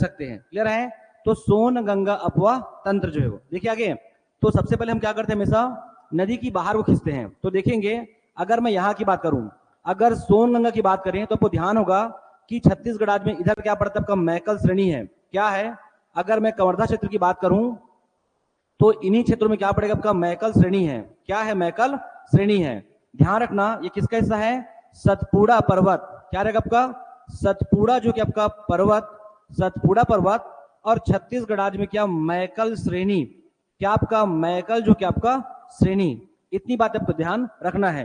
सकते हैं। क्लियर है? तो सोन गंगा अपवाह तंत्र जो है वो, देखिए आगे। तो सबसे पहले हम क्या करते हैं, हमेशा नदी की बाहर को खींचते हैं। तो देखेंगे अगर मैं यहाँ की बात करूं, अगर सोन गंगा की बात करें तो आपको ध्यान होगा कि छत्तीसगढ़ राज्य में इधर क्या पड़ता है आपका मैकल श्रेणी है। क्या है? अगर मैं कवर्धा क्षेत्र की बात करूं तो इन्हीं क्षेत्रों में क्या पड़ेगा आपका मैकल श्रेणी है। क्या है? मैकल श्रेणी है। ध्यान रखना ये किसका हिस्सा है? सतपुड़ा पर्वत। क्या रहेगा आपका? सतपुड़ा जो कि आपका पर्वत, सतपुड़ा पर्वत और छत्तीसगढ़ राज्य में क्या मैकल श्रेणी, क्या आपका मैकल जो कि आपका श्रेणी। इतनी बात आपको ध्यान रखना है।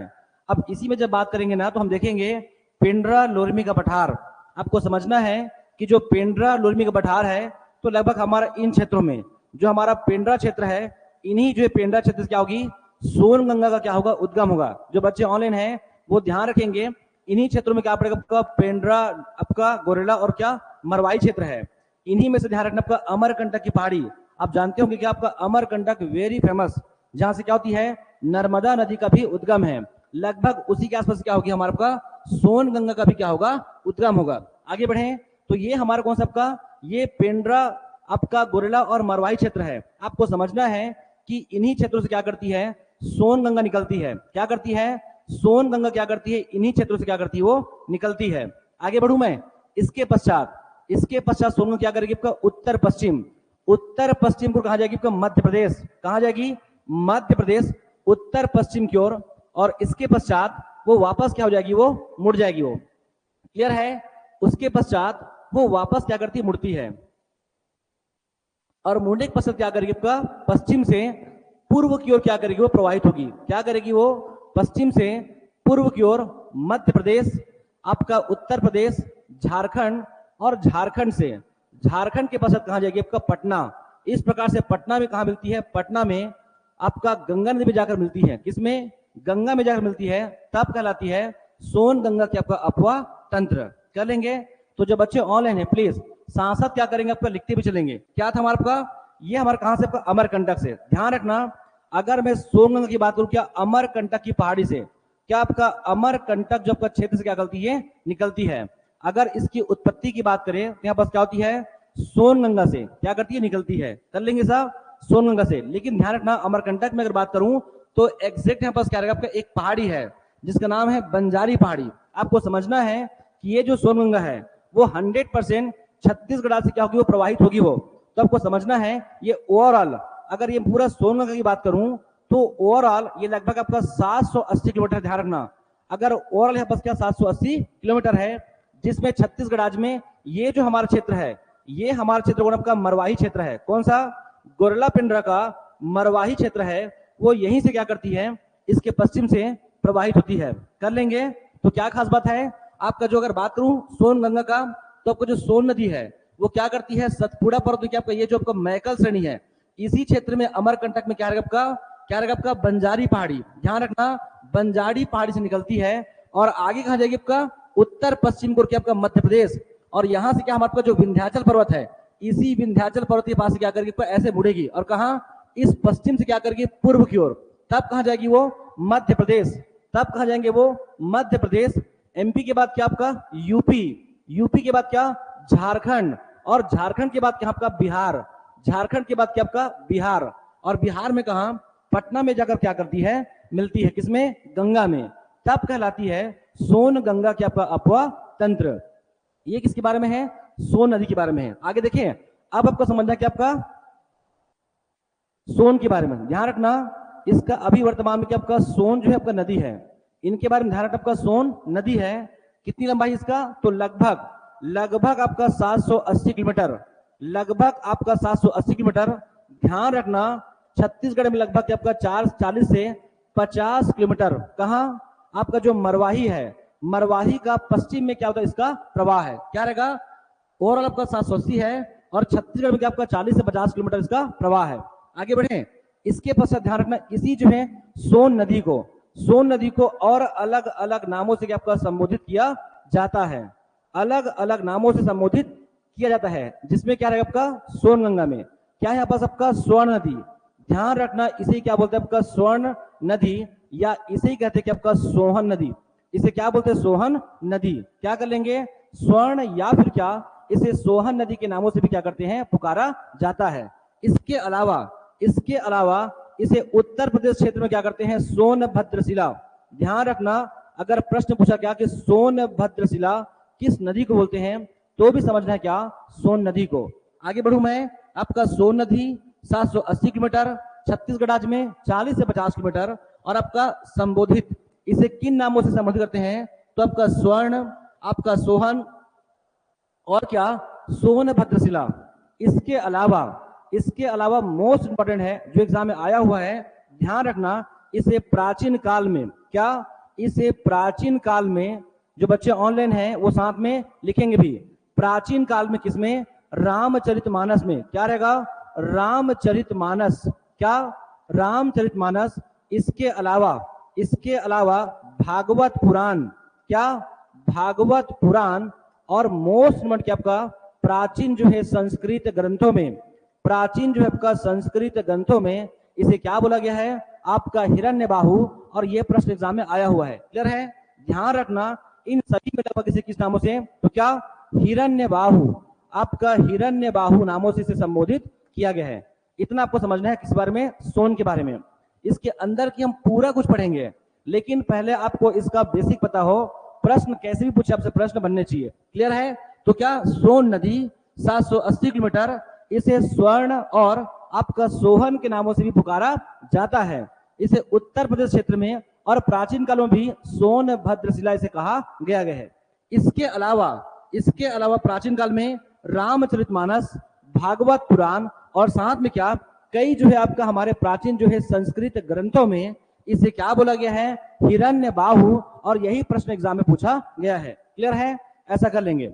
अब इसी में जब बात करेंगे ना तो हम देखेंगे पेंड्रा लोरमी का पठार। आपको समझना है कि जो पेंड्रा लोरमी का पठार है तो लगभग हमारा इन क्षेत्रों में जो हमारा पेंड्रा क्षेत्र है, इन्हीं जो पेंड्रा क्षेत्र से क्या होगी, सोन गंगा का क्या होगा, उद्गम होगा। जो बच्चे ऑनलाइन हैं वो ध्यान रखेंगे, इन्हीं क्षेत्रों में क्या पड़ेगा आपका पेंड्रा, आपका गोरेला और क्या मरवाई क्षेत्र है। इन्हीं में से ध्यान रखना आपका अमरकंटक की पहाड़ी। आप जानते होंगे कि आपका अमरकंटक वेरी फेमस, जहां से क्या होती है नर्मदा नदी का भी उद्गम है। लगभग उसी के आसपास क्या होगी हमारा आपका सोन गंगा का भी क्या होगा, उद्गम होगा। आगे बढ़े तो ये हमारा कौन सा आपका ये पेंड्रा आपका गोरेला और मरवाई क्षेत्र है। आपको समझना है कि इन्हीं क्षेत्रों से क्या करती है सोन गंगा निकलती है। क्या करती है? सोन गंगा क्या करती है, इन्हीं क्षेत्रों से क्या करती है वो निकलती है। आगे बढ़ू मैं, इसके पश्चात सोन गंगा क्या करेगी आपका उत्तर पश्चिम, उत्तर पश्चिम को कहा जाएगी आपका मध्य प्रदेश। कहा जाएगी मध्य प्रदेश, उत्तर पश्चिम की ओर। और इसके पश्चात वो वापस क्या हो जाएगी, वो मुड़ जाएगी वो। क्लियर है? उसके पश्चात वो वापस क्या करती है, मुड़ती है। और मुड़ने के पश्चात क्या करेगी आपका पश्चिम से पूर्व की ओर क्या करेगी, वो प्रवाहित होगी। क्या करेगी वो? पश्चिम से पूर्व की ओर मध्य प्रदेश, आपका उत्तर प्रदेश, झारखंड और झारखंड के पश्चात कहां जाएगी आपका पटना। इस प्रकार से पटना में कहां मिलती है, पटना में आपका गंगा नदी में जाकर मिलती है। किसमें? गंगा में जाकर मिलती है, तब कहलाती है सोन गंगा की आपका अपवाह तंत्र। कर लेंगे? तो जो बच्चे ऑनलाइन है प्लीज साथ साथ क्या करेंगे आपका लिखते भी चलेंगे। क्या था हमारा आपका ये हमारा कहां से आपका अमरकंटक से। ध्यान रखना अगर मैं सोन गंगा की बात करूं क्या अमरकंटक की पहाड़ी से, क्या आपका अमरकंटक जो आपका क्षेत्र से क्या निकलती है, निकलती है। अगर इसकी उत्पत्ति की बात करें तो यहाँ पास क्या होती है सोन गंगा से क्या करती है, निकलती है। कर लेंगे साहब सोन गंगा से। लेकिन ध्यान रखना अमरकंटक में अगर बात करूं तो एग्जैक्ट यहाँ पास क्या रहेगा आपका एक पहाड़ी है जिसका नाम है बंजारी पहाड़ी। आपको समझना है कि ये जो सोन गंगा है वो 100% छत्तीसगढ़ से क्या होगी, वो प्रवाहित होगी वो। तो आपको समझना है ये ओवरऑल अगर ये पूरा सोन गंगा की बात करूं तो ओवरऑल ये लगभग आपका 780 किलोमीटर। ध्यान रखना अगर ओवरऑल यहाँ पास क्या 780 किलोमीटर है, जिसमें छत्तीसगढ़ राज्य में ये जो हमारा क्षेत्र है ये हमारा क्षेत्र आपका मरवाही क्षेत्र है। कौन सा? गोरेला पेंड्रा का मरवाही क्षेत्र है। वो यहीं से क्या करती है, इसके पश्चिम से प्रवाहित होती है। कर लेंगे? तो क्या खास बात है आपका जो अगर बात करूं सोन गंगा का तो आपको जो सोन नदी है वो क्या करती है सतपुड़ा पर्वत क्या आपका ये जो आपका मैकल श्रेणी है इसी क्षेत्र में अमरकंटक में क्या रहेगा आपका बंजारी पहाड़ी। ध्यान रखना बंजारी पहाड़ी से निकलती है और आगे कहां जाएगी आपका उत्तर पश्चिम को क्या आपका मध्य प्रदेश। और यहां से क्या हमारे जो विंध्याचल पर्वत है इसी विंध्याचल पर्वत के पास क्या करेगी ऐसे मुड़ेगी और कहा इस पश्चिम से क्या करेगी पूर्व की ओर। तब कहां जाएगी वो मध्य प्रदेश। तब कहां जाएंगे वो मध्य प्रदेश। एमपी के बाद क्या आपका यूपी, यूपी के बाद क्या झारखंड और झारखंड के बाद क्या आपका बिहार, झारखंड के बाद क्या आपका बिहार। और बिहार में कहा पटना में जाकर क्या करती है मिलती है किसमें गंगा में। तब कहलाती है सोन गंगा क्या आपका अपवाह तंत्र। ये किसके बारे में है सोन नदी के बारे में है। आगे देखिए अब आपको समझना क्या आपका सोन के बारे में। ध्यान रखना इसका अभी वर्तमान में क्या आपका सोन जो है आपका नदी है इनके बारे में ध्यान रखना आपका सोन नदी है कितनी लंबाई इसका तो लगभग आपका 780 किलोमीटर, लगभग आपका 780 किलोमीटर। ध्यान रखना छत्तीसगढ़ में लगभग आपका 40 से 50 किलोमीटर कहां आपका जो मरवाही है मरवाही का पश्चिम में क्या होता है इसका प्रवाह है। क्या रहेगा ओवरऑल आपका 780 है और छत्तीसगढ़ में क्या आपका 40 से 50 किलोमीटर इसका प्रवाह है। आगे बढ़े इसके पश्चात ध्यान रखना इसी जो है सोन नदी को और अलग अलग नामों से क्या आपका संबोधित किया जाता है, अलग अलग नामों से संबोधित किया जाता है जिसमें क्या रहेगा आपका सोन गंगा में क्या है यहाँ पास आपका स्वर्ण नदी। ध्यान रखना इसे क्या बोलते हैं आपका स्वर्ण नदी या इसे कहते हैं कि आपका सोहन नदी। इसे क्या बोलते हैं सोहन नदी। क्या कर लेंगे स्वर्ण या फिर क्या इसे सोहन नदी के नामों से भी क्या करते हैं, पुकारा जाता है। इसके अलावा इसे उत्तर प्रदेश क्षेत्र में क्या करते हैं, सोनभद्र शिला। ध्यान रखना, अगर प्रश्न पूछा क्या कि सोनभद्र शिला किस नदी को बोलते हैं, तो भी समझना है क्या, सोन नदी को। आगे बढ़ू मैं, आपका सोन नदी 780 किलोमीटर, छत्तीसगढ़ राज्य में 40 से 50 किलोमीटर, और आपका संबोधित इसे किन नामों से संबोधित करते हैं, तो आपका स्वर्ण, आपका सोहन और क्या, सोनभद्र शिला। इसके अलावा मोस्ट इंपॉर्टेंट है जो एग्जाम में आया हुआ है, ध्यान रखना, इसे प्राचीन काल में क्या, इसे प्राचीन काल में, जो बच्चे ऑनलाइन हैं वो साथ में लिखेंगे भी, प्राचीन काल में किसमें, रामचरितमानस में। क्या रहेगा, रामचरितमानस, क्या, रामचरितमानस। इसके अलावा भागवत पुराण, क्या, भागवत पुराण, और मोस्ट इंपॉर्टेंट क्या आपका, प्राचीन जो है संस्कृत ग्रंथों में, प्राचीन जो है आपका संस्कृत ग्रंथों में इसे क्या बोला गया है, आपका हिरण्यबाहु। और ये प्रश्न एग्जाम में आया हुआ है, क्लियर है। ध्यान रखना, इन सभी में लगभग इसे किस नामों से, तो क्या, हिरण्यबाहु, आपका हिरण्यबाहु नामों से इसे संबोधित किया गया है। इतना आपको समझना है किस बारे में, सोन के बारे में। इसके अंदर की हम पूरा कुछ पढ़ेंगे, लेकिन पहले आपको इसका बेसिक पता हो, प्रश्न कैसे भी पूछे आपसे प्रश्न बनने चाहिए, क्लियर है। तो क्या, सोन नदी 780 किलोमीटर, इसे स्वर्ण और आपका सोहन के नामों से भी पुकारा जाता है। इसे उत्तर प्रदेश क्षेत्र में और प्राचीन काल में भी सोनभद्र शिला इसे कहा गया है। इसके अलावा प्राचीन काल में रामचरितमानस, भागवत पुराण, और साथ में क्या, कई जो है आपका हमारे प्राचीन जो है संस्कृत ग्रंथों में इसे क्या बोला गया है, हिरण्यबाहु। और यही प्रश्न एग्जाम में पूछा गया है, क्लियर है। ऐसा कर लेंगे,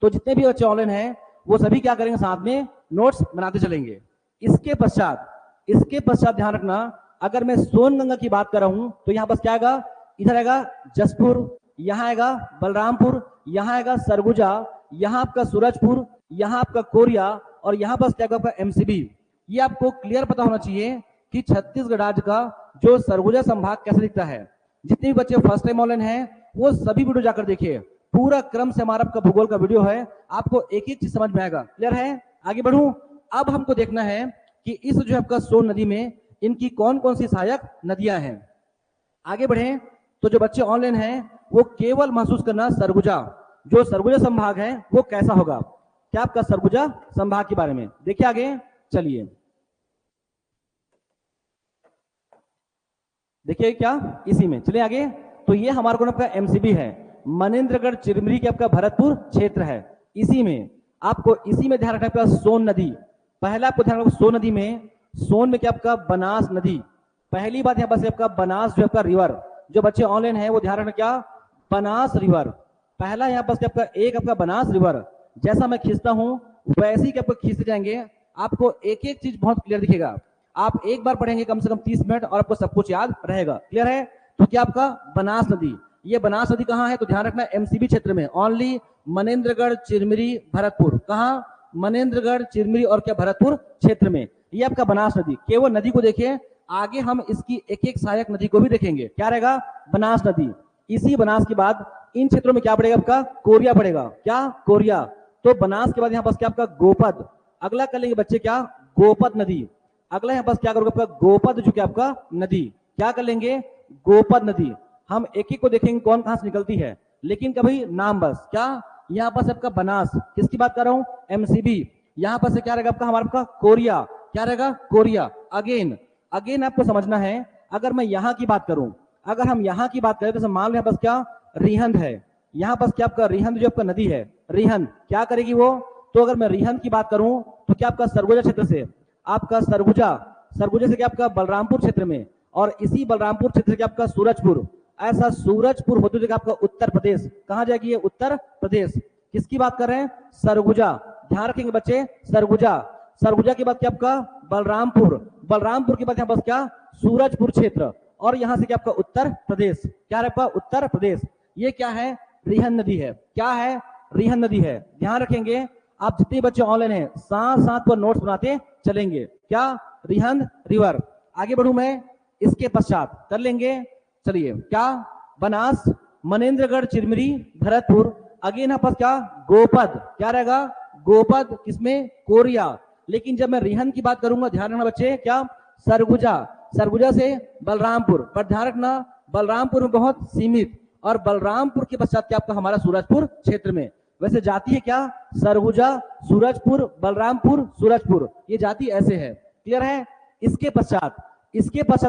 तो जितने भी बच्चे ऑनलाइन हैं वो सभी क्या करेंगे, साथ में नोट्स बनाते चलेंगे। इसके पश्चात ध्यान रखना, अगर मैं सोनगंगा की बात कर रहा हूं तो यहाँ बस क्या आएगा, इधर आएगा जसपुर, यहाँ आएगा बलरामपुर, यहाँ आएगा सरगुजा, यहाँ आपका सूरजपुर, यहाँ आपका कोरिया, और यहाँ बस क्या आपका एमसीबी। ये आपको क्लियर पता होना चाहिए कि छत्तीसगढ़ राज्य का जो सरगुजा संभाग कैसे दिखता है। जितने भी बच्चे फर्स्ट टाइम ऑनलाइन हैं वो सभी वीडियो जाकर देखिए, पूरा क्रम से हमारा आपका भूगोल का वीडियो है, आपको एक एक चीज समझ में आएगा, क्लियर है। आगे बढ़ूं, अब हमको देखना है कि इस जो आपका सोन नदी में इनकी कौन कौन सी सहायक नदियां हैं। आगे बढ़े, तो जो बच्चे ऑनलाइन हैं वो केवल महसूस करना सरगुजा, जो सरगुजा संभाग है वो कैसा होगा, क्या आपका सरगुजा संभाग के बारे में देखिए। आगे चलिए देखिए क्या इसी में, चलिए आगे। तो ये हमारे को आपका एमसीबी है, मनेन्द्रगढ़ चिरमिरी के आपका भरतपुर क्षेत्र है। इसी में ध्यान रखना आपका सोन नदी, पहला आपको ध्यान रखना सोन नदी में, सोन में क्या आपका बनास नदी। पहली बात यहाँ पर आपका बनास जो आपका रिवर, जो बच्चे ऑनलाइन है वो ध्यान रखना क्या, बनास रिवर। पहला यहाँ पर आपका एक आपका बनास रिवर, जैसा मैं खींचता हूं वैसे ही आपको खींचते जाएंगे, आपको एक एक चीज बहुत क्लियर दिखेगा। आप एक बार पढ़ेंगे कम से कम 30 मिनट और आपको सब कुछ याद रहेगा, क्लियर है। तो क्या आपका बनास नदी, ये बनास नदी कहाँ है, तो ध्यान रखना एमसीबी क्षेत्र में, ओनली मनेन्द्रगढ़ चिरमिरी भरतपुर, कहाँ, मनेन्द्रगढ़ चिरमिरी और क्या भरतपुर क्षेत्र में, ये आपका बनास नदी। केवल नदी को देखिए, आगे हम इसकी एक एक सहायक नदी को भी देखेंगे, क्या रहेगा, बनास नदी। इसी बनास के बाद इन क्षेत्रों में क्या पड़ेगा आपका, कोरिया पड़ेगा, क्या, कोरिया। तो बनास के बाद यहाँ पास क्या आपका गोपद, अगला कर लेंगे बच्चे क्या, गोपद नदी। अगला यहाँ पास क्या करोगे आपका गोपद, जो क्या आपका नदी, क्या कर लेंगे, गोपद नदी। हम एक एक को देखेंगे कौन कहां से निकलती है, लेकिन कभी नाम बस, क्या, यहाँ पर आपका बनास, किसकी बात कर रहा हूं, एमसीबी। यहाँ पर से क्या रहेगा आपका, हमारा आपका कोरिया, क्या रहेगा, कोरिया। अगेन आपको समझना है, अगर मैं यहाँ की बात करूं, अगर हम यहाँ की बात करें तो मान लें बस क्या, रिहंद है, यहाँ पर क्या आपका रिहंद जो आपका नदी है, रिहंद क्या करेगी वो। तो अगर मैं रिहंद की बात करूं तो क्या आपका सरगुजा क्षेत्र से, आपका सरगुजा से क्या आपका बलरामपुर क्षेत्र में, और इसी बलरामपुर क्षेत्र से आपका सूरजपुर, ऐसा सूरजपुर होते हुए आपका उत्तर प्रदेश, कहां जाएगी ये, उत्तर प्रदेश। किसकी बात कर रहे हैं, सरगुजा, ध्यान रखेंगे बच्चे, सरगुजा के बाद क्या आपका बलरामपुर के बाद यहाँ बस क्या, सूरजपुर क्षेत्र, और यहां से क्या आपका उत्तर प्रदेश, क्या है आपका उत्तर प्रदेश। ये क्या है, रिहंद नदी है, क्या है, रिहंद नदी है। ध्यान रखेंगे, आप जितने बच्चे ऑनलाइन हैं साथ साथ पर नोट्स बनाते चलेंगे, क्या, रिहंद रिवर। आगे बढ़ू मैं, इसके पश्चात कर लेंगे, चलिए क्या, बनास, मनेन्द्रगढ़ चिरमिरी भरतपुर, अगेन यहाँ पर क्या गोपद, क्या रहेगा गोपद, किसमें कोरिया। लेकिन जब मैं रिहंद की बात करूंगा, ध्यान रखना बच्चे, क्या सरगुजा, सरगुजा से बलरामपुर, पर ध्यान रखना बलरामपुर में बहुत सीमित, और बलरामपुर के पश्चात क्या आपका हमारा सूरजपुर क्षेत्र में। वैसे जाति है क्या सरगुजा, सूरजपुर, बलरामपुर, सूरजपुर, ये जाति ऐसे है, क्लियर है। इसके पश्चात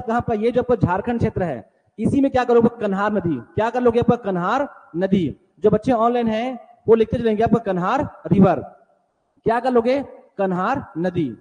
कहां पर, ये जो आपका झारखंड क्षेत्र है, इसी में क्या करोगे कन्हार नदी, क्या कर लोगे आपका कन्हार नदी। जो बच्चे ऑनलाइन हैं वो लिखते चलेंगे आपका कन्हार रिवर, क्या कर लोगे कन्हार नदी,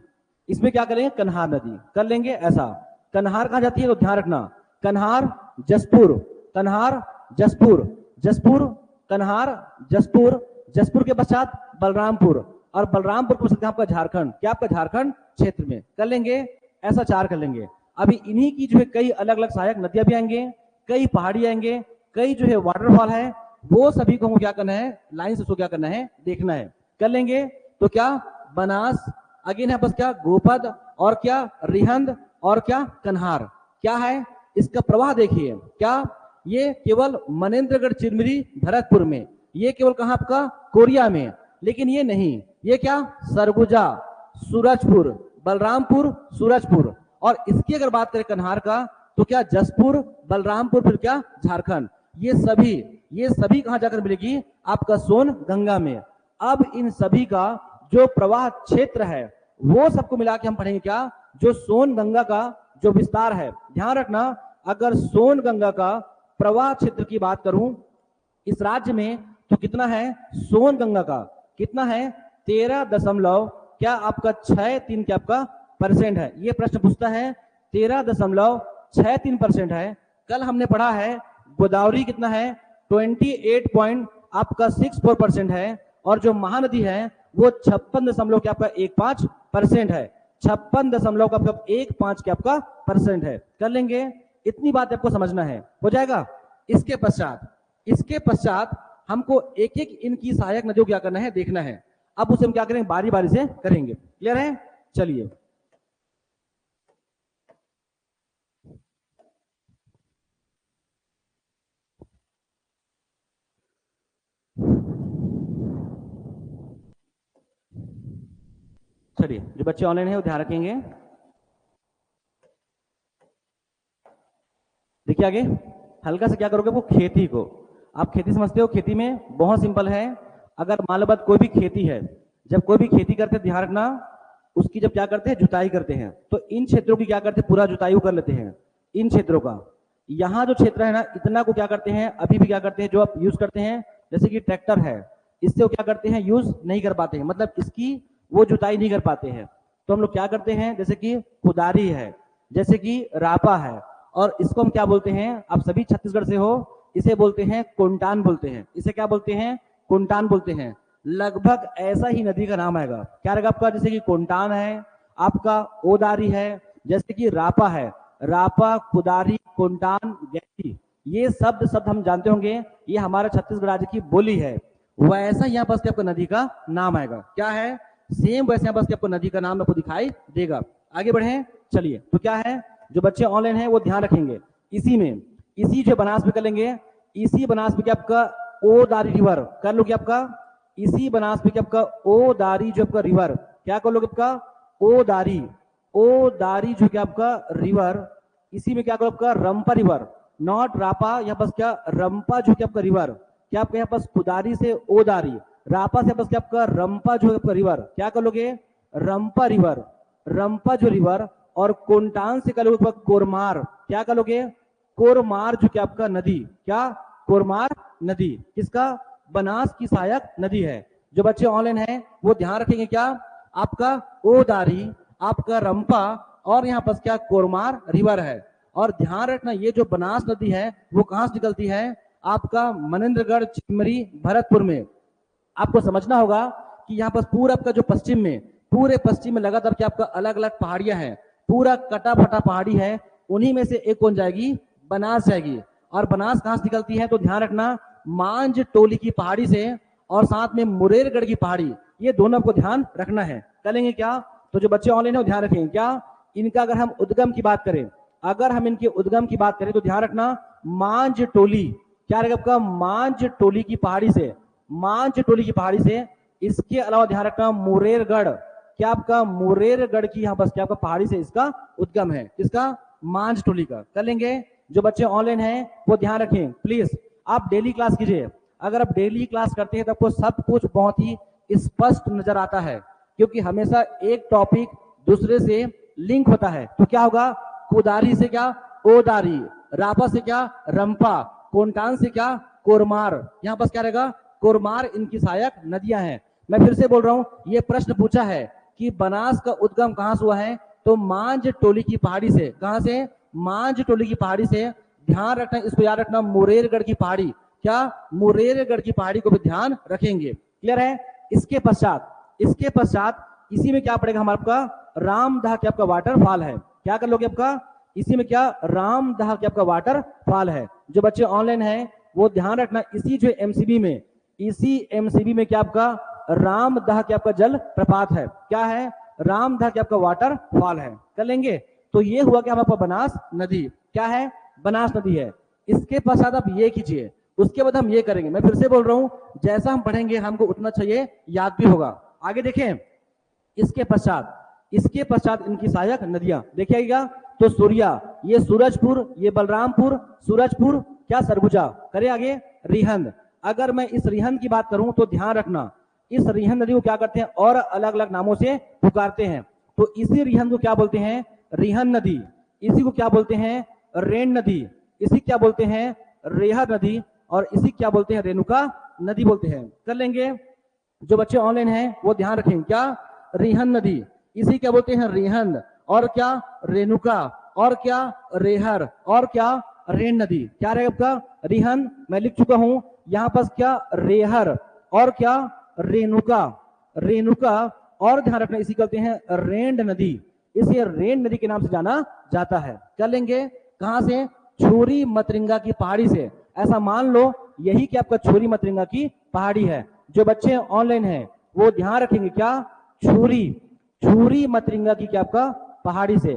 इसमें क्या करेंगे कन्हार नदी कर लेंगे ऐसा। कन्हार कहां जाती है तो ध्यान रखना कन्हार जसपुर, कन्हार जसपुर, जसपुर कन्हार जसपुर, जसपुर के पश्चात बलरामपुर, और बलरामपुर के पश्चात आपका झारखंड, क्या आपका झारखंड क्षेत्र में कर लेंगे ऐसा, 4 कर लेंगे। अभी इन्हीं की जो है कई अलग अलग सहायक नदियां भी आएंगे, कई पहाड़ी आएंगे, कई जो है वाटरफॉल है, वो सभी को हमको क्या करना है लाइन से उसको क्या करना है देखना है, कर लेंगे। तो क्या बनास, अगेन है बस क्या गोपद, और क्या रिहंद, और क्या कन्हार, क्या है इसका प्रवाह देखिए, क्या ये केवल मनेन्द्रगढ़ चिरमिरी भरतपुर में, ये केवल कहां आपका कोरिया में, लेकिन ये नहीं, ये क्या सरगुजा, सूरजपुर, बलरामपुर, सूरजपुर, और इसकी अगर बात करें कन्हार का तो क्या जसपुर, बलरामपुर, फिर क्या झारखंड, ये सभी कहां जाकर मिलेगी आपका सोन गंगा में। अब इन सभी का जो प्रवाह क्षेत्र है वो सबको मिला के हम पढ़ेंगे क्या, जो सोन गंगा का जो विस्तार है। ध्यान रखना अगर सोन गंगा का प्रवाह क्षेत्र की बात करूं इस राज्य में तो कितना है सोन गंगा का, कितना है 13 क्या आपका 63 क्या आपका % है। ये प्रश्न पूछता है 13.63% है। कल हमने पढ़ा है गोदावरी कितना है 28.64% है, और जो महानदी है वो 56 क्या आपका 15% है, 56.15 क्या आपका % है, कर लेंगे। इतनी बात आपको समझना है, हो जाएगा। इसके पश्चात हमको एक एक इनकी सहायक नदियों क्या करना है देखना है। अब उसे हम क्या करेंगे बारी बारी से करेंगे, क्लियर है। चलिए जो बच्चे ऑनलाइन है वो ध्यान रखेंगे। देखिए आगे हल्का से क्या करोगे वो खेती को, आप खेती समझते हो, खेती में बहुत सिंपल है। अगर मान लो बात कोई भी खेती है, जब कोई भी खेती करते हैं ध्यान रखना उसकी जब क्या करते हैं जुताई करते हैं तो इन क्षेत्रों की क्या करते हैं पूरा जुताई कर लेते हैं इन क्षेत्रों का। यहाँ जो क्षेत्र है ना इतना को क्या करते हैं अभी भी क्या करते हैं जो आप यूज करते हैं, जैसे कि ट्रैक्टर है, इससे वो क्या करते हैं यूज नहीं कर पाते हैं, मतलब इसकी वो जुताई नहीं कर पाते हैं। तो हम लोग क्या करते हैं जैसे कि कुदारी है, जैसे कि रापा है, और इसको हम क्या बोलते हैं, आप सभी छत्तीसगढ़ से हो, इसे बोलते हैं कोंटान बोलते हैं, इसे क्या बोलते हैं कोंटान बोलते हैं। लगभग ऐसा ही नदी का नाम आएगा, क्या रहेगा आपका, जैसे कि कोंटान है, आपका ओदारी है, जैसे कि रापा है, रापा, कुदारी, कोंटान, गैती, ये शब्द हम जानते होंगे, ये हमारे छत्तीसगढ़ राज्य की बोली है। वैसा यहाँ पर आपको नदी का नाम आएगा, क्या है सेम वैसे यहाँ पर आपको नदी का नाम आपको दिखाई देगा। आगे बढ़े चलिए, तो क्या है जो बच्चे ऑनलाइन है वो ध्यान रखेंगे, इसी जो बनास में कर लेंगे, इसी बनास में क्या आपका ओदारी रिवर कर लोगे, आपका इसी बनास में क्या आपका ओदारी जो आपका रिवर क्या कर लोगे, आपका ओदारी जो क्या आपका रिवर, इसी में क्या करो आपका रंपा रिवर, नॉट रापा, यहाँ पास क्या रंपा जो क्या आपका रिवर, क्या आपका यहाँ पास कुदारी से ओदारी, रापा से पास क्या आपका रंपा जो आपका रिवर, क्या कर लोगे रंपा रिवर, रंपा जो रिवर, और कोंटान से कर लोगे कोरमार, क्या कर लोगे कोरमार जो क्या आपका नदी, क्या कोरमार नदी, किसका बनास की सहायक नदी है। जो बच्चे ऑनलाइन हैं वो ध्यान रखेंगे, क्या आपका ओदारी, आपका रंपा, और यहाँ पर क्या कोरमार रिवर है। और ध्यान रखना ये जो बनास नदी है वो कहां से निकलती है, आपका मनेन्द्रगढ़ चिरमिरी भरतपुर में। आपको समझना होगा कि यहाँ पर पूरा आपका जो पूरे पश्चिम में लगातार क्या आपका अलग अलग पहाड़ियां हैं, पूरा कटा फटा पहाड़ी है, उन्हीं में से एक कौन जाएगी बनास जाएगी। और बनास कहां से निकलती है तो ध्यान रखना मांझ टोली की पहाड़ी से, और साथ में मुरेरगढ़ की पहाड़ी, ये दोनों आपको ध्यान रखना है। करेंगे क्या, तो जो बच्चे ऑनलाइन है वो ध्यान रखेंगे, क्या इनका अगर हम उद्गम की बात करें, अगर हम इनके उद्गम की बात करें तो ध्यान रखना मांझ टोली, क्या रहेगा आपका मांझ टोली की पहाड़ी से, मांझटोली की पहाड़ी से। इसके अलावा ध्यान रखना मुरेरगढ़, क्या आपका मुरेरगढ़ की यहाँ बस क्या आपका पहाड़ी से इसका उद्गम है, किसका, मांझटोली का। कर लेंगे। जो बच्चे ऑनलाइन हैं वो ध्यान रखें प्लीज, आप डेली क्लास कीजिए। अगर आप डेली क्लास करते हैं तो आपको सब कुछ बहुत ही स्पष्ट नजर आता है, क्योंकि हमेशा एक टॉपिक दूसरे से लिंक होता है। तो क्या होगा, कुदारी से क्या ओदारी, रापा से क्या रंपा, कोंटान से क्या कोरमार, यहाँ पास क्या रहेगा कोरमार, इनकी सहायक नदियां हैं। मैं फिर से बोल रहा हूं, ये प्रश्न पूछा है कि बनास का उद्गम कहां से हुआ है, तो मांझटोली की पहाड़ी से। कहां से, मांझटोली की पहाड़ी से। ध्यान रखना, इसको याद रखना, मुरेरगढ़ की पहाड़ी, क्या मुरेरगढ़ की पहाड़ी को भी ध्यान रखेंगे। क्लियर है। इसके पश्चात इसी में क्या पड़ेगा हमारा आपका रामदह के आपका वाटरफॉल है। क्या कर लोगे आपका, इसी में क्या रामदह के आपका वाटरफॉल है। जो बच्चे ऑनलाइन हैं वो ध्यान रखना, इसी जो एमसीबी में, इसी एमसीबी में क्या आपका रामदह के आपका जल प्रपात है। क्या है, रामदह के आपका वाटरफॉल है। कर लेंगे। तो ये हुआ क्या आपका बनास नदी, क्या है बनास नदी है। इसके पश्चात आप ये कीजिए, उसके बाद हम ये करेंगे। मैं फिर से बोल रहा हूं, जैसा हम पढ़ेंगे हमको उतना चाहिए याद भी होगा। आगे देखें, इसके पश्चात इनकी सहायक नदियां देखिएगा। तो सूर्या, ये सूरजपुर, ये बलरामपुर, सूरजपुर क्या सरगुजा। करे आगे रिहंद। अगर मैं इस रिहंद की बात करूं तो ध्यान रखना, इस रिहंद नदी को क्या करते हैं और अलग अलग नामों से पुकारते हैं। तो इसी रिहंद को क्या बोलते हैं, रिहंद नदी। इसी को क्या बोलते हैं, रेण नदी। इसी क्या बोलते हैं, रेहा नदी। और इसी क्या बोलते हैं, रेणुका नदी बोलते हैं। कर लेंगे। जो बच्चे ऑनलाइन हैं वो ध्यान रखें, क्या रिहंद नदी, इसी क्या बोलते हैं रिहंद, और क्या रेणुका, और क्या रेहर, और क्या रेण नदी। क्या रहेगा आपका रिहंद, मैं लिख चुका हूं यहां पास क्या रेहर, और क्या रेणुका, और ध्यान रखना इसी कहते हैं रेंड नदी। इसे रेंड नदी के नाम से जाना जाता है। कर लेंगे। कहां से, छुरी मतरिंगा की पहाड़ी से। ऐसा मान लो यही कि आपका छुरी मतरिंगा की पहाड़ी है। जो बच्चे ऑनलाइन हैं वो ध्यान रखेंगे, क्या छुरी मतरिंगा की क्या आपका पहाड़ी से,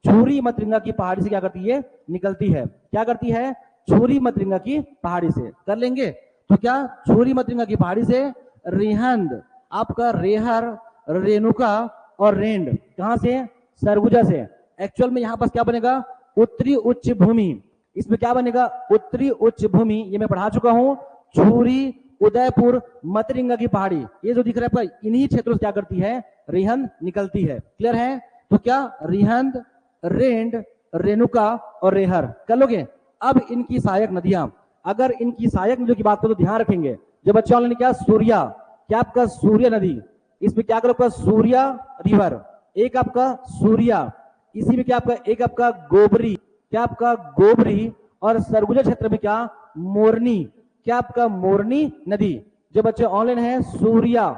छुरी मतरिंगा की पहाड़ी से क्या करती है, निकलती है। क्या करती है, छुरी मतरिंगा की पहाड़ी से। कर लेंगे। तो क्या छुरी मतरिंगा की पहाड़ी से रिहंद, आपका रेहर, रेणुका और रेंड, कहां से, सरगुजा से। एक्चुअल में यहां पास क्या बनेगा, उत्तरी उच्च भूमि। इसमें क्या बनेगा, उत्तरी उच्च भूमि, ये मैं पढ़ा चुका हूं। छुरी, उदयपुर, मतरिंगा की पहाड़ी, ये जो दिख रहा है इन्हीं क्षेत्रों से क्या करती है, रिहंद निकलती है। क्लियर है। तो क्या रिहंद, रेंड, रेणुका और रेहर कर लोगे। अब इनकी सहायक नदियां, अगर इनकी सहायक नदियों की बात करो तो ध्यान रखेंगे। जो बच्चे ऑनलाइन क्या सूर्या, क्या आपका सूर्य नदी, इसमें क्या करो सूर्या रिवर, एक आपका सूर्या, इसी में क्या आपका एक आपका गोबरी, क्या आपका गोबरी, और सरगुजा क्षेत्र में क्या मोरनी, क्या आपका मोरनी नदी। जो बच्चे ऑनलाइन है सूर्या,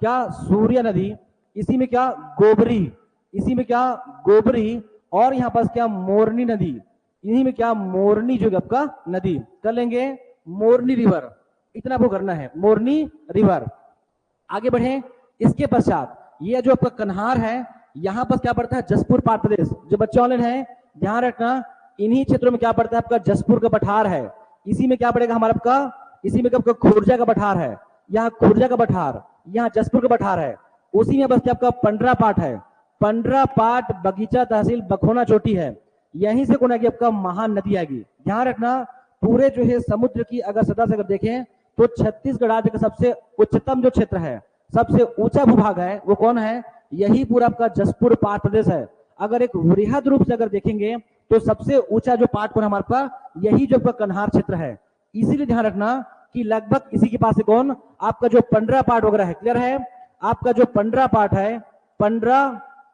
क्या सूर्य नदी, इसी में क्या गोबरी, इसी में क्या गोबरी, और यहां पास क्या मोरनी नदी, इन्हीं में क्या मोरनी जो आपका नदी। कर लेंगे मोरनी रिवर, इतना आपको करना है, मोरनी रिवर। आगे बढ़े। इसके पश्चात ये जो आपका कन्हार है, यहां पर क्या पड़ता है, जसपुर पाट प्रदेश। जो बच्चे ऑनलाइन है ध्यान रखना, इन्हीं क्षेत्रों में क्या पड़ता है आपका जसपुर का पठार है। इसी में क्या पड़ेगा हमारा आपका, इसी में आपका खुर्जा का पठार है, यहाँ खुर्जा का पठार, यहाँ जसपुर का पठार है। उसी में बस आपका पंडरा पाट है, पंडरा पाट बगीचा तहसील बखोना चोटी है। यहीं से कौन आएगी आपका महान नदी आएगी। ध्यान रखना, पूरे जो है समुद्र की अगर सतह से अगर देखें तो छत्तीसगढ़ राज्य का सबसे उच्चतम जो क्षेत्र है, सबसे ऊंचा भूभाग है, वो कौन है, यही पूरा आपका जसपुर पाट प्रदेश है। अगर एक वृहद रूप से अगर देखेंगे तो सबसे ऊंचा जो पाट पर हमारे पास यही जो आपका कन्हार क्षेत्र है। इसीलिए ध्यान रखना कि लगभग इसी के पास से कौन आपका जो पंडरा पाट वगैरह है। क्लियर है। आपका जो पंडरा पाट है, पंडरा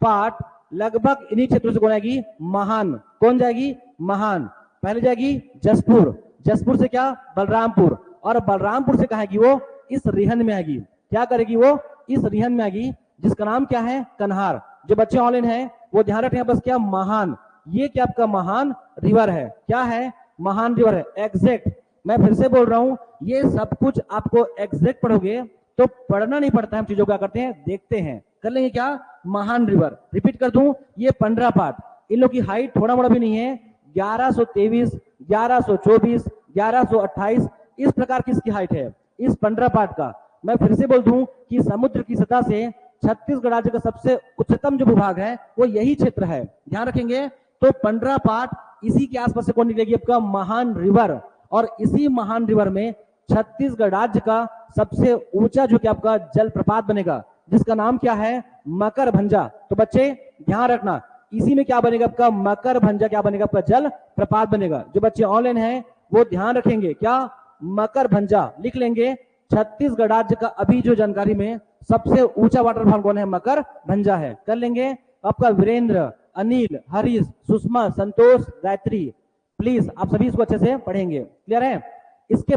पाट लगभग इन्हीं क्षेत्रों से कौन आएगी, महान। कौन जाएगी, महान। पहले जाएगी जसपुर, जसपुर से क्या बलरामपुर, और बलरामपुर से कहा आएगी वो इस रिहंद में आएगी। क्या करेगी वो, इस रिहंद में आएगी, जिसका नाम क्या है, कन्हार। जो बच्चे ऑनलाइन है वो ध्यान रखें बस क्या महान, ये क्या आपका महान रिवर है। क्या है, महान रिवर है। एग्जैक्ट, मैं फिर से बोल रहा हूं, ये सब कुछ आपको एग्जैक्ट पढ़ोगे तो पढ़ना नहीं पड़ता है, हम चीजों क्या करते हैं, देखते हैं। कर लेंगे क्या, महान रिवर। रिपीट कर दूं, ये पंडरा पाट, इन लोग की हाइट थोड़ा मोड़ा भी नहीं है, 1123, 1124, 1128 इस प्रकार की इसकी हाइट है। इस पंडरापाठ का। मैं फिर से बोल दूं कि समुद्र की सतह से छत्तीसगढ़ राज्य का सबसे उच्चतम जो विभाग है वो यही क्षेत्र है, ध्यान रखेंगे। तो पंडरापाठ इसी के आसपास से कौन निकलेगी, आपका महान रिवर, और इसी महान रिवर में छत्तीसगढ़ राज्य का सबसे ऊंचा जो कि आपका जलप्रपात बनेगा, जिसका नाम क्या है, मकरभंजा। तो बच्चे ध्यान रखना, इसी में क्या बनेगा आपका, मकरभंजा क्या बनेगा, आपका जल प्रपात बनेगा। जो बच्चे ऑनलाइन हैं वो ध्यान रखेंगे, क्या, मकरभंजा लिख लेंगे। छत्तीसगढ़ राज्य का अभी जो जानकारी में सबसे ऊंचा वाटरफॉल कौन है, मकरभंजा है, कर लेंगे। आपका वीरेंद्र, अनिल, हरीश, सुषमा, संतोष, गायत्री, प्लीज आप सभी इसको अच्छे से पढ़ेंगे, क्लियर है। इसके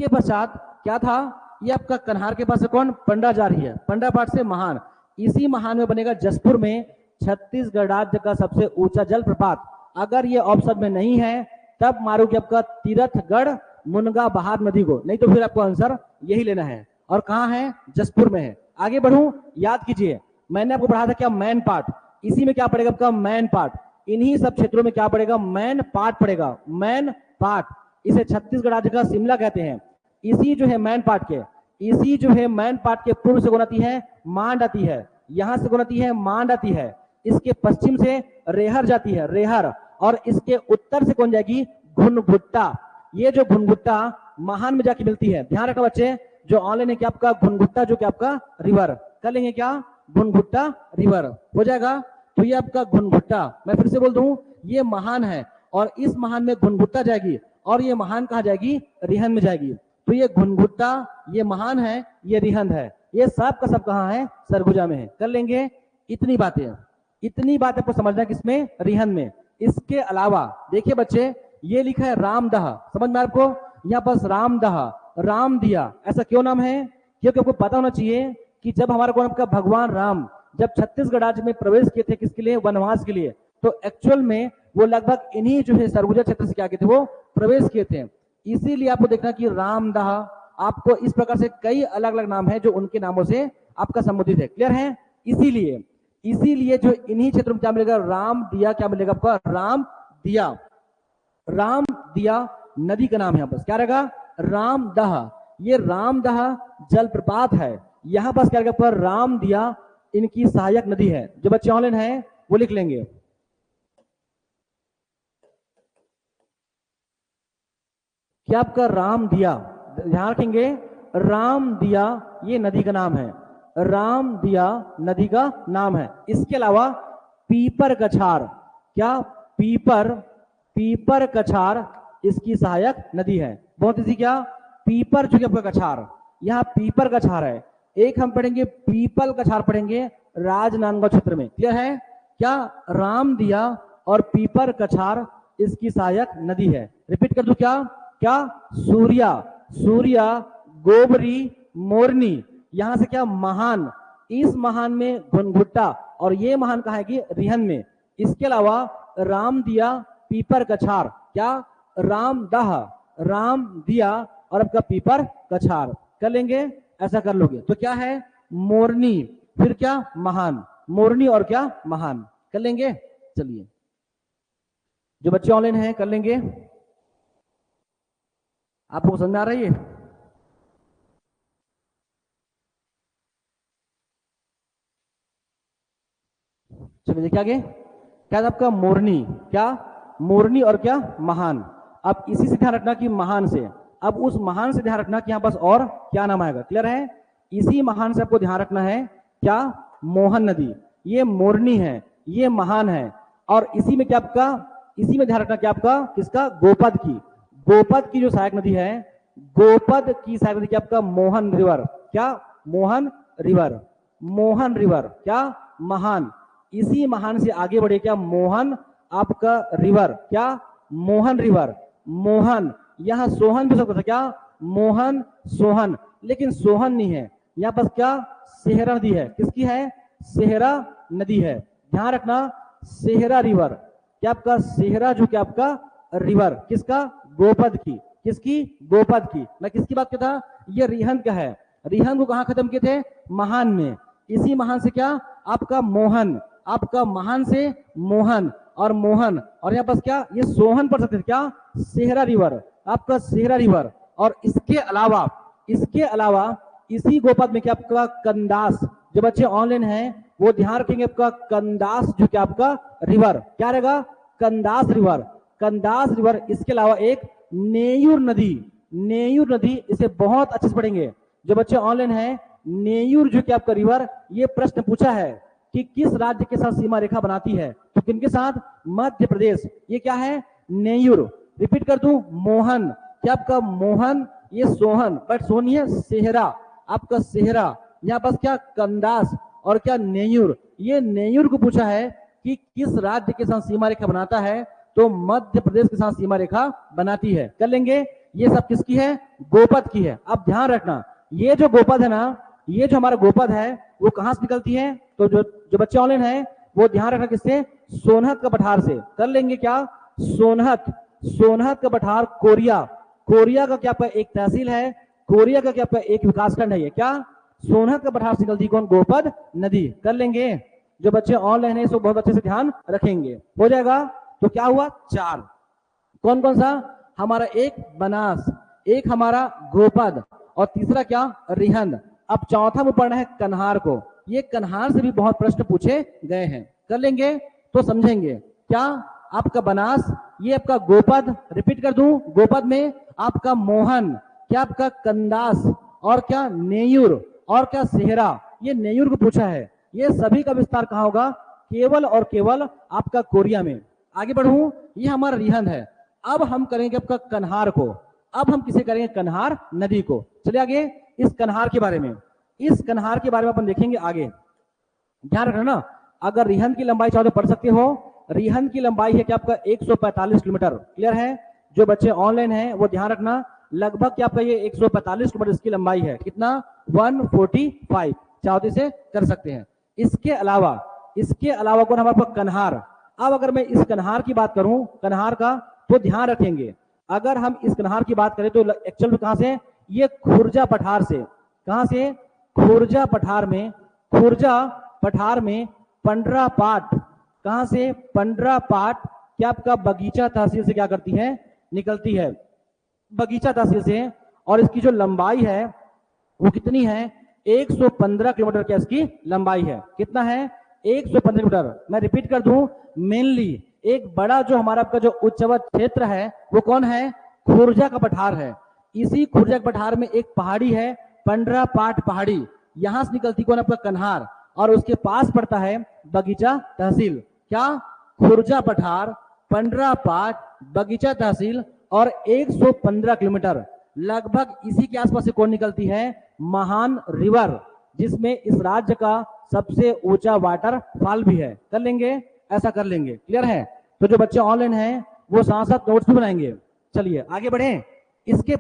पश्चात क्या था, ये आपका कन्हार के पास से कौन, पंडा जा रही है, पंडरापाठ से महान, इसी महान में बनेगा जसपुर में छत्तीसगढ़ राज्य का सबसे ऊंचा जलप्रपात। अगर ये ऑप्शन में नहीं है तब मारोगे आपका तीरथगढ़ मुनगा बहार नदी को, नहीं तो फिर आपको आंसर यही लेना है, और कहां है, जसपुर में है। आगे बढ़ूं, याद कीजिए मैंने आपको पढ़ा था क्या, मैन पार्ट, इसी में क्या पड़ेगा आपका, मैन पार्ट, इन्हीं सब क्षेत्रों में क्या पड़ेगा, मैन पार्ट पड़ेगा, मैन पार्ट। इसे छत्तीसगढ़ राज्य का शिमला कहते हैं। इसी जो है मैन पार्ट के, इसी जो है मैन पार्ट के पूर्व से कौन आती है, मांड आती है, यहां से कौन आती है, मांड आती है, इसके पश्चिम से रेहर जाती है, रेहर, और इसके उत्तर से कौन जाएगी, घुनघुट्टा। ये जो घुनघुट्टा महान में जाके मिलती है, ध्यान रखना बच्चे, जो ऑनलाइन है क्या आपका, घुनघुट्टा जो कि आपका रिवर, कर लेंगे क्या, घुनघुट्टा रिवर हो जाएगा। तो ये आपका घुनघुट्टा, मैं फिर से बोल दूं, ये महान है, और इस महान में घुनघुट्टा जाएगी, और ये महान कहाँ जाएगी, रिहंद में जाएगी। तो ये घुनघुट्टा, ये महान है, ये रिहंद है, ये सब का सब कहाँ है, सरगुजा में है, कर लेंगे। इतनी बातें आपको समझना है किसमें, रिहंद में। इसके अलावा देखिए बच्चे, ये लिखा है रामदह, समझ में आपको, यहाँ पास रामदह, राम दिया, ऐसा क्यों नाम है, क्योंकि आपको पता होना चाहिए कि जब हमारा कौन, आपका भगवान राम जब छत्तीसगढ़ राज्य में प्रवेश किए थे, किसके लिए, वनवास के लिए, तो एक्चुअल में वो लगभग इन्हीं जो है सरगुजा क्षेत्र से क्या किए थे, वो प्रवेश किए थे। इसीलिए आपको देखना कि रामदह, आपको इस प्रकार से कई अलग अलग नाम है जो उनके नामों से आपका संबोधित है, क्लियर है। इसीलिए जो इन्हीं क्षेत्रों में क्या मिलेगा, राम दिया, क्या मिलेगा आपका, राम दिया, राम दिया नदी का नाम है, बस क्या रहेगा, रामदह। ये रामदह जलप्रपात है, यहां पास क्या रहेगा पर, राम दिया इनकी सहायक नदी है। जो बच्चे ऑनलाइन है वो लिख लेंगे, क्या आपका राम दिया, ध्यान रखेंगे, राम दिया ये नदी का नाम है, राम दिया नदी का नाम है। इसके अलावा पीपर कछार, क्या, पीपर कछार इसकी सहायक नदी है, बहुत इजी, क्या, पीपर जो कि आपका कछार, यहाँ पीपर कछार है। एक हम पढ़ेंगे पीपल कछार पढ़ेंगे राजनांदगांव क्षेत्र में, क्लियर है, क्या, राम दिया और पीपर कछार इसकी सहायक नदी है। रिपीट कर दूं, क्या, सूर्या, गोबरी, मोरनी, यहां से क्या, महान, इस महान में घुनघुट्टा, और ये महान कहा है कि रिहंद में। इसके अलावा राम दिया, पीपर कछार, क्या, रामदह, राम दिया और आपका पीपर कछार, कर लेंगे, ऐसा कर लोगे तो क्या है, मोरनी, फिर क्या, महान, मोरनी और क्या, महान, कर लेंगे। चलिए जो बच्चे ऑनलाइन हैं कर लेंगे, आपको समझ में आ रही है, चलिए देखिए आगे, क्या था आपका, मोरनी, क्या, मोरनी और क्या, महान। अब इसी से ध्यान रखना कि महान से, अब उस महान से ध्यान रखना कि यहां पास और क्या नाम आएगा, क्लियर है। इसी महान से आपको ध्यान रखना है, क्या, मोहन नदी, ये मोरनी है, ये महान है, और इसी में क्या आपका, इसी में ध्यान रखना क्या आपका, किसका, गोपद की जो सहायक नदी है, गोपद की सहायक नदी क्या आपका, मोहन रिवर, क्या, मोहन रिवर, क्या, महान। इसी महान से आगे बढ़े क्या, मोहन आपका रिवर, क्या, मोहन रिवर, मोहन, यहां सोहन भी सकता था, क्या, मोहन सोहन, लेकिन सोहन नहीं है, यहां पर क्या, सेहरा नदी है, किसकी है, सेहरा नदी है, ध्यान रखना, सेहरा रिवर, क्या आपका, सेहरा जो क्या आपका रिवर, किसका, गोपद की, किसकी, गोपद की। मैं किसकी बात करता, ये रिहंद का है, रिहंद को कहां खत्म किए थे, महान में, इसी महान से क्या आपका, मोहन, आपका महान से मोहन, और यहाँ पास क्या, ये सोहन पढ़ सकते थे, क्या, सेहरा रिवर, आपका सेहरा रिवर, और इसके अलावा इसी गोपद में क्या आपका कंदास, जो बच्चे ऑनलाइन हैं वो ध्यान रखेंगे, आपका कंदास जो क्या आपका रिवर क्या रहेगा, कंदास रिवर। इसके अलावा एक नेयूर नदी, इसे बहुत अच्छे से पढ़ेंगे जो बच्चे ऑनलाइन हैं। नेयूर जो क्या आपका रिवर, ये प्रश्न पूछा है कि किस राज्य के साथ सीमा रेखा बनाती है, तो किनके साथ, मध्य प्रदेश। ये क्या है, नेयूर। रिपीट कर दूं, मोहन, क्या आपका मोहन, ये सोहन, बट सोहन है सेहरा, आपका सेहरा। यहाँ पास क्या कंदास और क्या नेयूर, ये नेयूर को पूछा है कि किस राज्य के साथ सीमा रेखा बनाता है, तो मध्य प्रदेश के साथ सीमा रेखा बनाती है। कर लेंगे, ये सब किसकी है, गोपद की है। अब ध्यान रखना, ये जो गोपद है ना, ये जो हमारा गोपद है वो कहां से निकलती है, तो जो बच्चे ऑनलाइन है वो ध्यान रखना, किससे, सोनहत का पठार से। कर लेंगे क्या, सोनहत का पठार, कोरिया का क्या आपका एक तहसील है, कोरिया का क्या आपका एक विकासखंड है, ये क्या, सोनहत का पठार से निकलती कौन, गोपद नदी। कर लेंगे, जो बच्चे ऑनलाइन है इसको बहुत अच्छे से ध्यान रखेंगे, हो जाएगा। तो क्या हुआ, 4, कौन कौन सा, हमारा एक बनास, एक हमारा गोपद, और तीसरा क्या, रिहंद। अब चौथा में पढ़ना है कन्हार को, ये कन्हार से भी बहुत प्रश्न पूछे गए हैं। कर लेंगे तो समझेंगे, क्या आपका बनास, ये आपका गोपद, रिपीट कर दूं, गोपद में आपका मोहन, क्या आपका कंदास, और क्या नेयूर, और क्या सेहरा, ये नेयूर को पूछा है। ये सभी का विस्तार कहाँ होगा, केवल और केवल आपका कोरिया में। आगे बढ़ूं, ये हमारा रिहंद है। अब हम करेंगे आपका कन्हार को, अब हम किसे करेंगे, कन्हार नदी को। चलिए आगे, इस कन्हार के बारे में अपन देखेंगे आगे। ध्यान रखना ना, अगर रिहंद की लंबाई चाहो तो पढ़ सकते हो। रिहंद की लंबाई है क्या आपका 145 किलोमीटर। क्लियर है, जो बच्चे ऑनलाइन हैं वो ध्यान रखना, लगभग क्या आपका ये 145 किलोमीटर इसकी लंबाई है। कितना, 145, चाहो तो इसे कर सकते हैं। इसके अलावा कौन हमारे पास, कन्हार। अब अगर मैं इस कन्हार की बात करूं, कन्हार का, तो ध्यान रखेंगे, अगर हम इस कन्हार की बात करें तो एक्चुअल में कहां से, ये खुर्जा पठार से, कहां से, खुर्जा पठार में पंडरापाट, कहां से, पंडरापाट, क्या आपका बगीचा तहसील से क्या करती है, निकलती है, बगीचा तहसील से। और इसकी जो लंबाई है वो कितनी है, 115 किलोमीटर क्या इसकी लंबाई है। कितना है, 115 किलोमीटर। मैं रिपीट कर दूं, मेनली एक बड़ा जो हमारा आपका जो उच्चवत क्षेत्र है वो कौन है, खुर्जा का पठार है। इसी खुर्जा के पठार में एक पहाड़ी है, पंडरापाट पहाड़ी, यहां से निकलती कौन, आपका कन्हार, और उसके पास पड़ता है बगीचा तहसील। क्या, खुर्जा पठार, पंडरापाट, बगीचा तहसील, और 115 किलोमीटर लगभग इसी के आसपास से कौन निकलती है, महान रिवर, जिसमें इस राज्य का सबसे ऊंचा वाटर फॉल भी है। कर लेंगे, ऐसा कर लेंगे। क्लियर है, तो जो बच्चे ऑनलाइन हैं वो साथ साथ नोट्स भी बनाएंगे। चलिए आगे बढ़े। इसके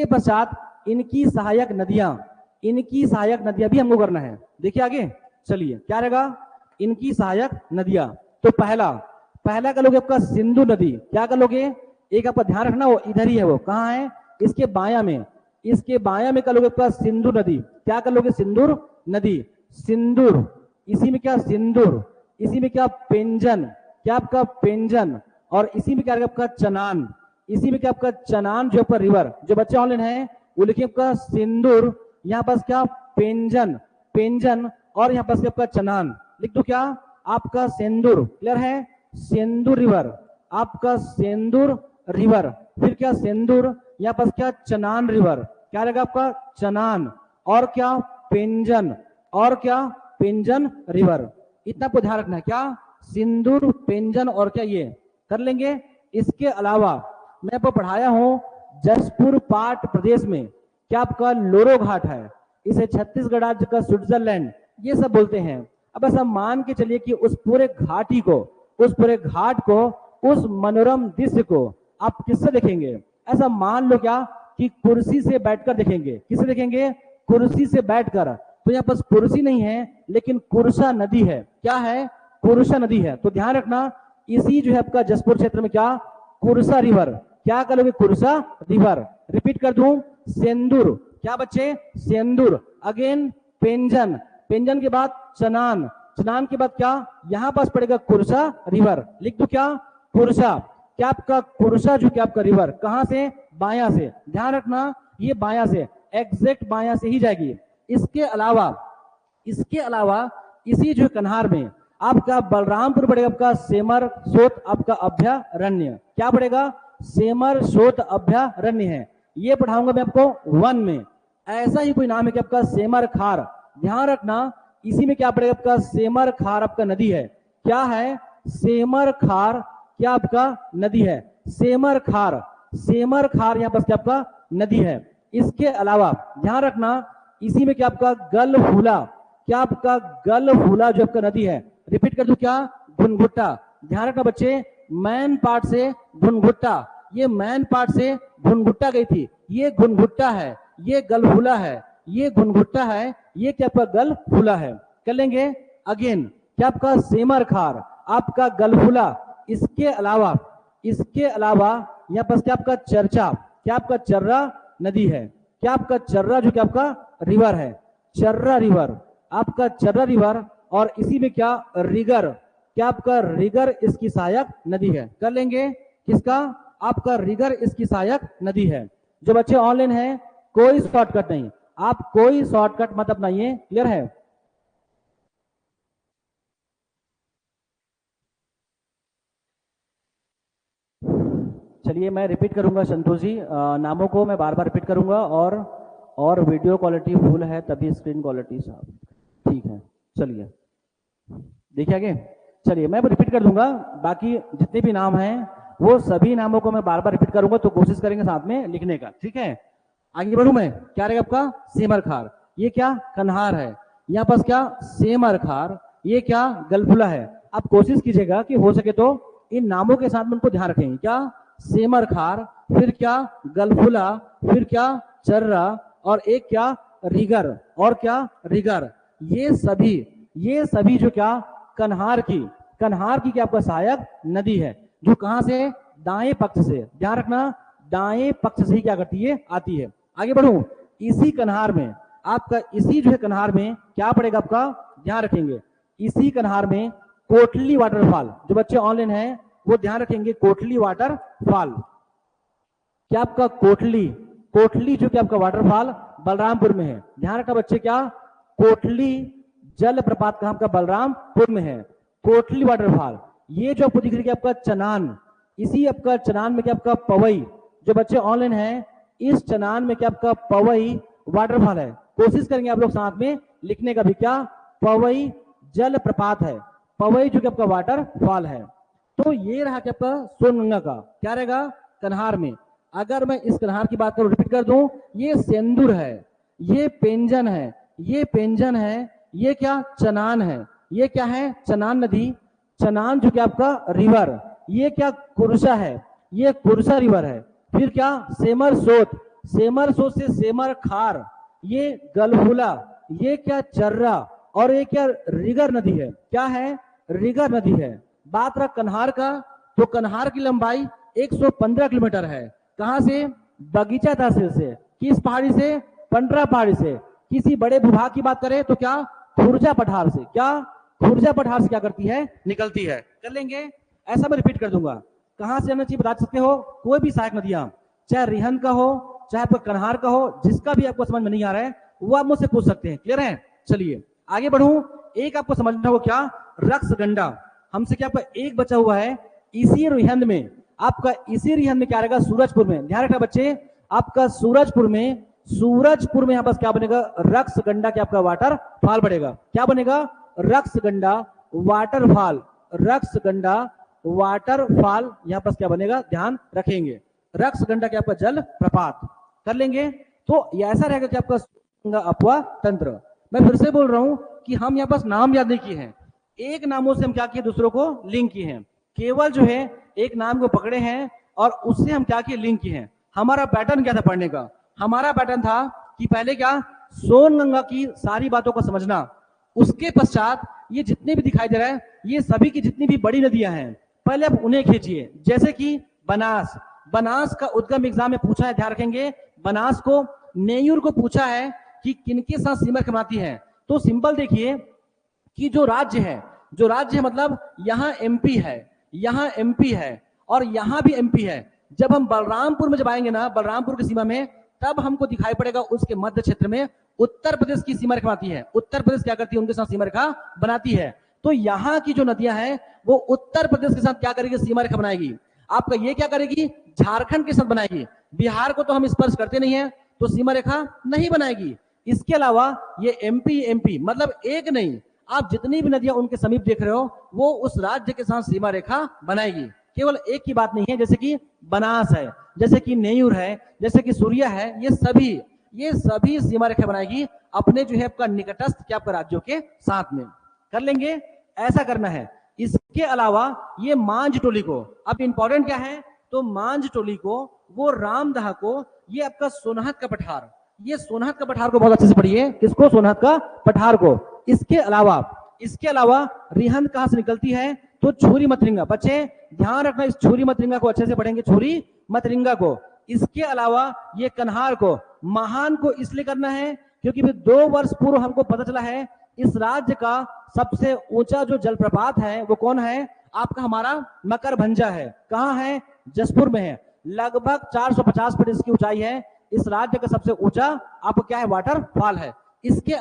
पश्चात इनकी सहायक नदियां भी हमको करना है। देखिए आगे, चलिए क्या रहेगा, इनकी सहायक नदियां। तो पहला कर लोगे आपका सिंधु नदी। क्या कर लोगे, एक आपका ध्यान रखना, वो इधर ही है, वो कहाँ है, इसके बाया में कर लोगे आपका सिंधु नदी। क्या कर लोगे, सिंदूर नदी, सिंदूर, इसी में क्या, सिंदूर, इसी में क्या, पेंजन, क्या आपका पेंजन, और इसी में क्या आपका चनान, इसी में क्या आपका चनान जो आपका रिवर। जो बच्चे ऑनलाइन है वो लिखिए आपका सिंदूर, यहाँ पास क्या, पेंजन, और यहाँ पास क्या आपका चनान। लिख दो क्या, आपका सेंदूर। क्लियर है, सेंदूर रिवर, आपका सेंदूर रिवर, फिर क्या, सेंदूर, यहाँ पास क्या, चनान रिवर, क्या रहेगा आपका, चनान, और क्या, पेंजन, और क्या, पेंजन रिवर। इतना आपको ध्यान रखना है, क्या, सिंदूर, पेंजन, और क्या, ये कर लेंगे। इसके अलावा मैं आपको पढ़ाया हूं जसपुर पाट प्रदेश में क्या आपका लोरो घाट है, इसे छत्तीसगढ़ राज्य का स्विट्जरलैंड ये सब बोलते हैं। अब ऐसा मान के चलिए कि उस पूरे घाट को, उस मनोरम दृश्य को आप किससे देखेंगे, ऐसा मान लो क्या कि कुर्सी से बैठकर देखेंगे। किससे देखेंगे, कुर्सी से बैठकर। तो यहाँ पास कुर्सी नहीं है लेकिन कुर्सा नदी है। क्या है, कुर्सा नदी है। तो ध्यान रखना, इसी जो है आपका जसपुर क्षेत्र में क्या, कुर्सा रिवर। क्या करोगे, कुर्सा रिवर। रिपीट कर दूं, सेंदूर, क्या बच्चे, सेंदूर, अगेन पेंजन के बाद चनान के बाद क्या, यहां पास पड़ेगा कुर्सा रिवर। लिख दो क्या, कुर्सा। क्या आपका कुर्सा जो क्या आपका रिवर कहां से, बायां से, ध्यान रखना ये बायां से, एग्जैक्ट बायां से ही जाएगी। इसके अलावा इसी जो कन्हार में आपका बलरामपुर पड़ेगा, आपका सेमर सोत आपका अभ्यारण्य, क्या पड़ेगा, सेमर सोत अभ्यारण्य है, ये पढ़ाऊंगा मैं आपको 1 में। ऐसा ही कोई नाम है कि आपका सेमर खार, ध्यान रखना इसी में क्या पड़ेगा, आपका सेमर खार आपका नदी है, क्या है, सेमर खार क्या आपका नदी है, सेमर खार, सेमर खार यहाँ पर क्या आपका नदी है। इसके अलावा ध्यान रखना इसी में क्या आपका गलफूला, क्या आपका गलफूला जो आपका नदी है, रिपीट कर दूं क्या, घुनघुट्टा, ध्यान रखना बच्चे, मैन पार्ट से घुनघुट्टा, ये मैन पार्ट से घुनघुट्टा गई थी, ये घुनघुट्टा है, ये गलफूला है, ये घुनघुट्टा है, ये क्या आपका गलफूला है। कर लेंगे अगेन, क्या आपका सेमर खार, आपका गलफूला, इसके अलावा यहाँ पर क्या आपका चर्चा, क्या आपका चर्रा नदी है, क्या आपका चर्रा जो क्या आपका रिवर है, चर्रा रिवर, आपका चर्रा रिवर, और इसी में क्या रिगर, क्या आपका रिगर इसकी सहायक नदी है। कर लेंगे किसका, आपका रिगर इसकी सहायक नदी है। जो बच्चे ऑनलाइन है कोई शॉर्टकट नहीं, आप कोई शॉर्टकट मत अपनाइए, क्लियर है। चलिए मैं रिपीट करूंगा संतोष जी, नामों को मैं बार बार रिपीट करूंगा, और वीडियो क्वालिटी फुल है तभी स्क्रीन क्वालिटी साफ, ठीक है। चलिए देखिए आगे, चलिए मैं रिपीट कर दूंगा, बाकी जितने भी नाम हैं वो सभी नामों को मैं बार बार रिपीट करूंगा, तो कोशिश करेंगे साथ में लिखने का, ठीक है। आगे बढ़ू मैं, क्या रहेगा आपका सेमर खार, ये क्या कन्हार है, यहाँ पास क्या सेमर खार, ये क्या गलफूला है। आप कोशिश कीजिएगा कि हो सके तो इन नामों के साथ में उनको ध्यान रखेंगे, क्या सेमर खार, फिर क्या गलफूला, फिर क्या चर्रा, और एक क्या रिगर, और क्या रिगर, ये सभी जो क्या कन्हार की क्या आपका सहायक नदी है, जो कहां से, दाएं पक्ष से, ध्यान रखना दाएं पक्ष से ही क्या करती है, आती है। आगे बढ़ू, इसी कन्हार में आपका, इसी जो है कन्हार में क्या पड़ेगा आपका, ध्यान रखेंगे इसी कन्हार में कोटली वाटरफॉल, जो बच्चे ऑनलाइन है वो ध्यान रखेंगे, कोटली वाटरफॉल, क्या आपका कोटली जो कि आपका वाटरफॉल बलरामपुर में है, ध्यान रखना बच्चे, क्या कोटली जल प्रपात कहां आपका बलरामपुर में है, कोटली वाटरफॉल। ये जो आपको दिख रही है आपका चनान, इसी आपका चनान में क्या आपका पवई, जो बच्चे ऑनलाइन है इस चनान में क्या आपका पवई वाटरफॉल है, कोशिश करेंगे आप लोग साथ में लिखने का भी, क्या पवई जल प्रपात है, पवई जो कि आपका वाटरफॉल है। तो ये रहा कि आपका सोनगंगा का, क्या रहेगा कन्हार में। अगर मैं इस कन्हार की बात करूं, रिपीट कर दूं, ये सेंदूर है, ये पेंजन है, ये पेंजन है, ये क्या चनान है, ये क्या है चनान नदी, चनान जो कि आपका रिवर, ये क्या कुर्सा है, ये कुर्सा रिवर है, फिर क्या सेमर सोत, सेमर सोत से सेमर खार, ये गलफूला, ये क्या चर्रा, और ये क्या रिगर नदी है, क्या है रिगर नदी है। बात रहा कन्हार का, तो कन्हार की लंबाई 115 किलोमीटर है, कहां से, बगीचा तहसील से, किस पहाड़ी से, पंडरा पहाड़ी से। किसी बड़े भूभाग की बात करें तो क्या खुर्जा पठार से, क्या खुर्जा पठार से क्या करती है, निकलती है। कर लेंगे, ऐसा मैं रिपीट कर दूंगा, कहां से जाना चाहिए बता सकते हो, कोई भी सहायक नदियां, चाहे रिहन का हो चाहे आपका कन्हार का हो, जिसका भी आपको समझ में नहीं आ रहा है वो आप मुझसे पूछ सकते हैं, क्लियर है। चलिए आगे बढ़ू, एक आपको समझना हो, क्या रक्सगंडा, हमसे क्या आपका एक बचा हुआ है, इसी रिहंद में आपका, इसी रिहंद में क्या रहेगा, सूरजपुर में, ध्यान रखना बच्चे, आपका सूरजपुर में यहाँ पर क्या बनेगा, रक्सगंडा क्या आपका वाटरफॉल बनेगा, क्या बनेगा रक्सगंडा वाटरफॉल, रक्सगंडा वाटरफॉल यहाँ पर क्या बनेगा, ध्यान रखेंगे, रक्सगंडा क्या आपका जल प्रपात। कर लेंगे, तो ऐसा रहेगा कि आपका गंगा अपवा तंत्र। मैं फिर से बोल रहा हूं कि हम यहाँ पर नाम याद नहीं किए हैं, एक नामों से हम क्या किए, दूसरों को लिंक किए हैं, केवल जो है एक नाम को पकड़े हैं और उससे हम क्या किए, लिंक किए हैं। हमारा पैटर्न क्या था पढ़ने का, हमारा पैटर्न था कि पहले क्या सोनगंगा की सारी बातों को समझना, उसके पश्चात ये जितने भी दिखाई दे रहा है, ये सभी की जितनी भी बड़ी नदियां हैं पहले आप उन्हें खींचिए, जैसे कि बनास, बनास का उद्गम एग्जाम में पूछा है, ध्यान रखेंगे, बनास को नेयूर को पूछा है कि किनके साथ सीमा बनाती है, तो सिंपल देखिए कि जो राज्य है मतलब यहाँ एमपी है, यहाँ एमपी है, और यहाँ भी एमपी है। जब हम बलरामपुर में जब आएंगे ना, बलरामपुर की सीमा में, तब हमको दिखाई पड़ेगा उसके मध्य क्षेत्र में उत्तर प्रदेश की सीमा रेखा बनाती है। उत्तर प्रदेश क्या करती है, उनके साथ सीमा रेखा बनाती है। तो यहाँ की जो नदियां हैं वो उत्तर प्रदेश के साथ क्या करेगी, सीमा रेखा बनाएगी। आपका ये क्या करेगी, झारखंड के साथ बनाएगी। बिहार को तो हम स्पर्श करते नहीं है, तो सीमा रेखा नहीं बनाएगी। इसके अलावा ये एमपी मतलब एक नहीं, आप जितनी भी नदियां उनके समीप देख रहे हो वो उस राज्य के साथ सीमा रेखा बनाएगी। केवल एक की बात नहीं है, जैसे कि बनास है, जैसे कि नेयूर है, जैसे कि सूर्या है, ये सभी सीमा रेखा बनाएगी अपने जो है आपका निकटस्थ क्या आपका राज्यों के साथ में। कर लेंगे, ऐसा करना है। इसके अलावा ये मांझ टोली को, अब इंपॉर्टेंट क्या है, तो मांझ टोली को, वो रामदह को, ये आपका सोनहत का पठार, ये सोनहत का पठार को बहुत अच्छे से पढ़िए, किसको, सोनहत का पठार को। इसके अलावा रिहंद कहां से निकलती है, तो छुरी मतरिंगा। बच्चे ध्यान रखना, इस छुरी मतरिंगा को अच्छे से पढ़ेंगे, छुरी मतरिंगा को। इसके अलावा ये कन्हार को, महान को इसलिए करना है क्योंकि फिर 2 वर्ष पूर्व हमको पता चला है इस राज्य का सबसे ऊंचा जो जलप्रपात है वो कौन है, आपका हमारा मकरभंजा है। कहां है, जसपुर में है। लगभग 450 फीट इसकी ऊंचाई है। इस राज्य का सबसे ऊंचा आपको क्या है, वाटरफॉल है। इसके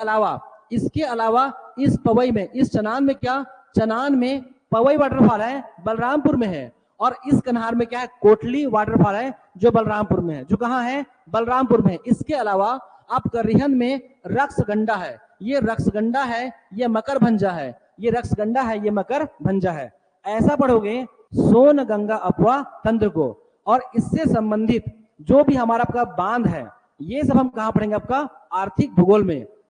अलावा इस पवई में, इस चनान में, क्या चनान में पवई वाटरफॉल है, बलरामपुर में है। और इस कन्हार में क्या है, कोटली वाटरफॉल है, जो बलरामपुर में है, जो कहां है, बलरामपुर में। इसके अलावा आपका रिहंद में रक्सगंडा है, ये रक्सगंडा है, ये मकरभंजा है, ये रक्सगंडा है, ये मकरभंजा है। ऐसा पढ़ोगे सोन गंगा अपवा तंत्र को। और इससे संबंधित जो भी हमारा आपका बांध है, ये सब हम कहां पढ़ेंगे, आपका आर्थिक भूगोल में।